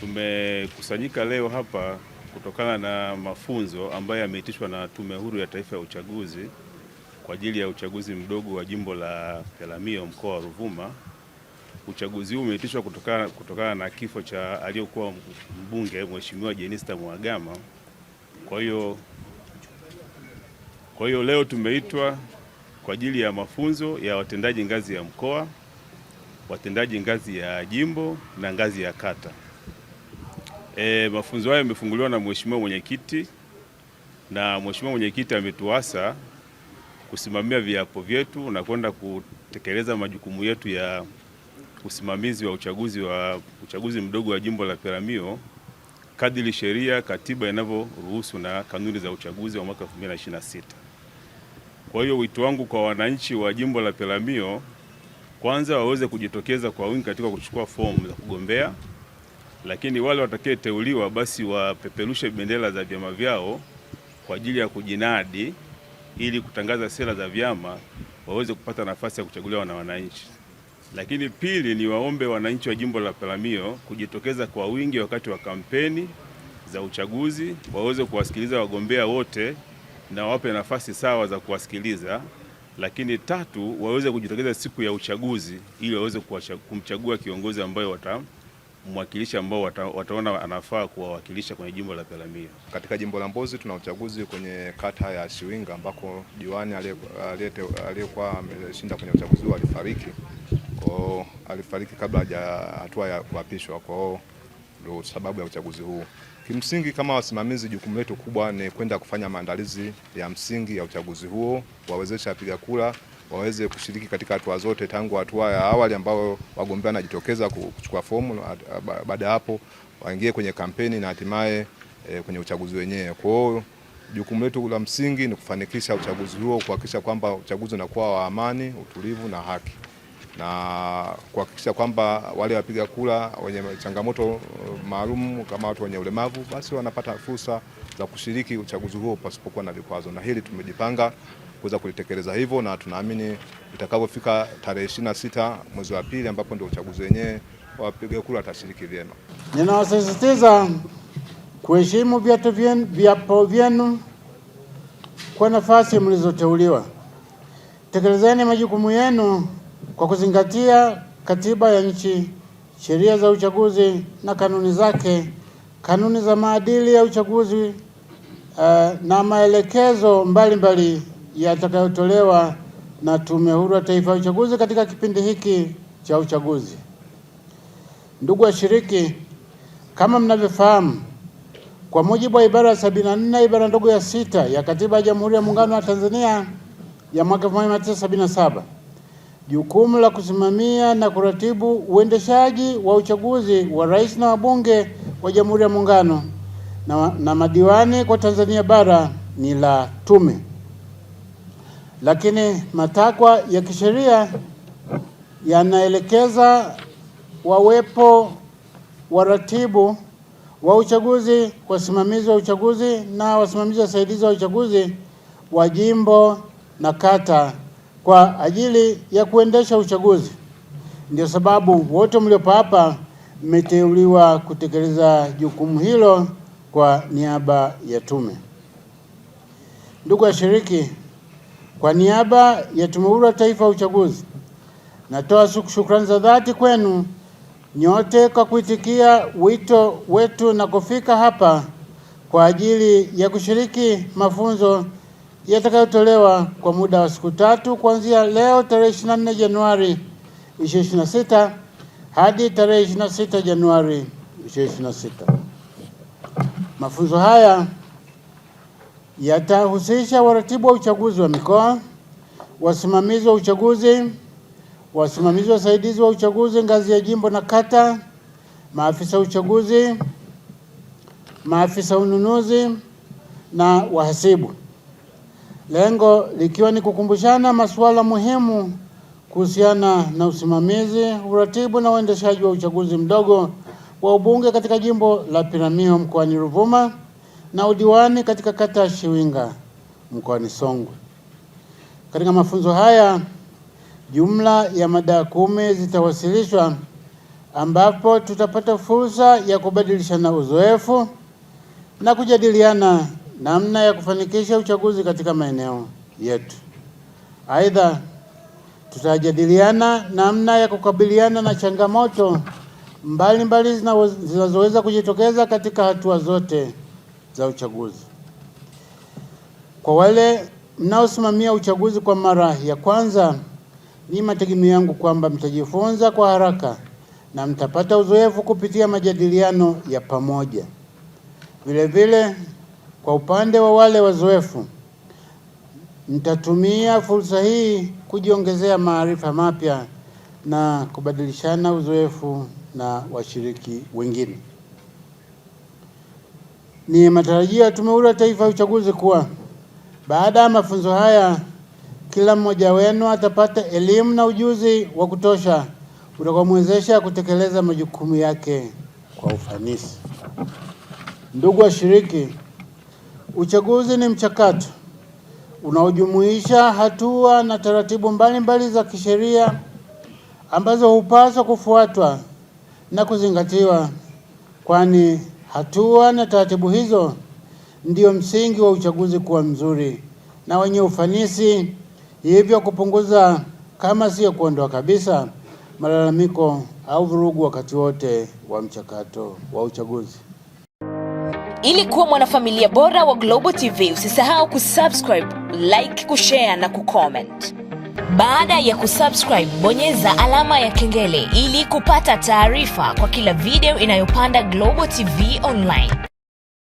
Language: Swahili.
Tumekusanyika leo hapa kutokana na mafunzo ambayo yameitishwa na Tume Huru ya Taifa ya Uchaguzi kwa ajili ya uchaguzi mdogo wa jimbo la Peramiho mkoa wa Ruvuma. Uchaguzi huu umeitishwa kutokana na kifo cha aliyokuwa mbunge Mheshimiwa Jenista Mhagama. Kwa hiyo leo tumeitwa kwa ajili ya mafunzo ya watendaji ngazi ya mkoa, watendaji ngazi ya jimbo na ngazi ya kata. Mafunzo haya yamefunguliwa na Mheshimiwa Mwenyekiti, na Mheshimiwa Mwenyekiti ametuasa kusimamia viapo vyetu na kwenda kutekeleza majukumu yetu ya usimamizi wa uchaguzi mdogo wa jimbo la Peramiho kadiri sheria, katiba inavyoruhusu na kanuni za uchaguzi wa mwaka 2026. Kwa hiyo wito wangu kwa wananchi wa jimbo la Peramiho, kwanza waweze kujitokeza kwa wingi katika kuchukua fomu za kugombea, lakini wale watakayeteuliwa basi wapeperushe bendera za vyama vyao kwa ajili ya kujinadi ili kutangaza sera za vyama, waweze kupata nafasi ya kuchaguliwa na wananchi. Lakini pili, ni waombe wananchi wa jimbo la Peramiho kujitokeza kwa wingi wakati wa kampeni za uchaguzi, waweze kuwasikiliza wagombea wote na wape nafasi sawa za kuwasikiliza. Lakini tatu, waweze kujitokeza siku ya uchaguzi ili waweze kumchagua kiongozi ambaye watamwakilisha, ambao wataona anafaa kuwawakilisha kwenye jimbo la Peramiho. Katika jimbo la Mbozi tuna uchaguzi kwenye kata ya Shiwinga ambako diwani aliyekuwa ameshinda kwenye uchaguzi huo alifariki kabla hatua ya kuapishwa. Kwa hiyo ndio sababu ya uchaguzi huu. Kimsingi, kama wasimamizi, jukumu letu kubwa ni kwenda kufanya maandalizi ya msingi ya uchaguzi huo, wawezesha wapiga kura waweze kushiriki katika hatua zote, tangu hatua ya awali ambao wagombea wanajitokeza kuchukua fomu, baada hapo waingie kwenye kampeni na hatimaye kwenye uchaguzi wenyewe. Kwa hiyo jukumu letu la msingi ni kufanikisha uchaguzi huo, kuhakikisha kwamba uchaguzi unakuwa wa amani, utulivu na haki, na kuhakikisha kwamba wale wapiga kura wenye changamoto maalum kama watu wenye ulemavu basi wanapata fursa za kushiriki uchaguzi huo pasipokuwa na vikwazo. Na hili tumejipanga kuweza kulitekeleza hivyo, na tunaamini itakapofika tarehe 26 mwezi wa pili ambapo ndio uchaguzi wenyewe, wapiga kura watashiriki vyema. Ninawasisitiza kuheshimu viapo vyenu kwa nafasi mlizoteuliwa. Tekelezeni majukumu yenu kwa kuzingatia katiba ya nchi, sheria za uchaguzi na kanuni zake, kanuni za maadili ya uchaguzi na maelekezo mbalimbali yatakayotolewa na Tume Huru ya Taifa ya Uchaguzi katika kipindi hiki cha uchaguzi. Ndugu washiriki, kama mnavyofahamu, kwa mujibu wa ibara ya 74 ibara ndogo ya 6 ya Katiba ya Jamhuri ya Muungano wa Tanzania ya mwaka 1977, jukumu la kusimamia na kuratibu uendeshaji wa uchaguzi wa rais na wabunge wa Jamhuri ya Muungano na madiwani kwa Tanzania bara ni la tume. Lakini matakwa ya kisheria yanaelekeza wawepo waratibu wa uchaguzi, wasimamizi wa uchaguzi na wasimamizi wasaidizi wa uchaguzi wa jimbo na kata kwa ajili ya kuendesha uchaguzi. Ndio sababu wote mliopo hapa mmeteuliwa kutekeleza jukumu hilo kwa niaba ya tume. Ndugu washiriki, kwa niaba ya Tume Huru ya Taifa ya Uchaguzi, natoa shukrani za dhati kwenu nyote kwa kuitikia wito wetu na kufika hapa kwa ajili ya kushiriki mafunzo yatakayotolewa kwa muda wa siku 3 kuanzia leo tarehe 24 Januari 2026 hadi tarehe 26 Januari 2026. Mafunzo haya yatahusisha waratibu wa uchaguzi wa mikoa, wasimamizi wa uchaguzi, wasimamizi wasaidizi wa uchaguzi ngazi ya jimbo na kata, maafisa uchaguzi, maafisa ununuzi na wahasibu. Lengo likiwa ni kukumbushana masuala muhimu kuhusiana na usimamizi, uratibu na uendeshaji wa uchaguzi mdogo wa ubunge katika jimbo la Peramiho mkoani Ruvuma na udiwani katika kata ya Shiwinga mkoani Songwe. Katika mafunzo haya, jumla ya mada 10 zitawasilishwa ambapo tutapata fursa ya kubadilishana uzoefu na kujadiliana namna ya kufanikisha uchaguzi katika maeneo yetu. Aidha, tutajadiliana namna ya kukabiliana na changamoto mbalimbali zinazoweza kujitokeza katika hatua zote za uchaguzi. Kwa wale mnaosimamia uchaguzi kwa mara ya kwanza, ni mategemeo yangu kwamba mtajifunza kwa haraka na mtapata uzoefu kupitia majadiliano ya pamoja. Vile vile, kwa upande wa wale wazoefu, mtatumia fursa hii kujiongezea maarifa mapya na kubadilishana uzoefu na washiriki wengine. Ni matarajio ya Tume Huru ya Taifa ya Uchaguzi kuwa baada ya mafunzo haya, kila mmoja wenu atapata elimu na ujuzi wa kutosha utakaomwezesha kutekeleza majukumu yake kwa ufanisi. Ndugu washiriki, uchaguzi ni mchakato unaojumuisha hatua na taratibu mbalimbali za kisheria ambazo hupaswa kufuatwa na kuzingatiwa, kwani hatua na taratibu hizo ndio msingi wa uchaguzi kuwa mzuri na wenye ufanisi, hivyo kupunguza kama sio kuondoa kabisa malalamiko au vurugu wakati wote wa mchakato wa uchaguzi. Ili kuwa mwanafamilia bora wa Global TV, usisahau kusubscribe, like, kushare na kucomment. Baada ya kusubscribe, bonyeza alama ya kengele ili kupata taarifa kwa kila video inayopanda Global TV Online.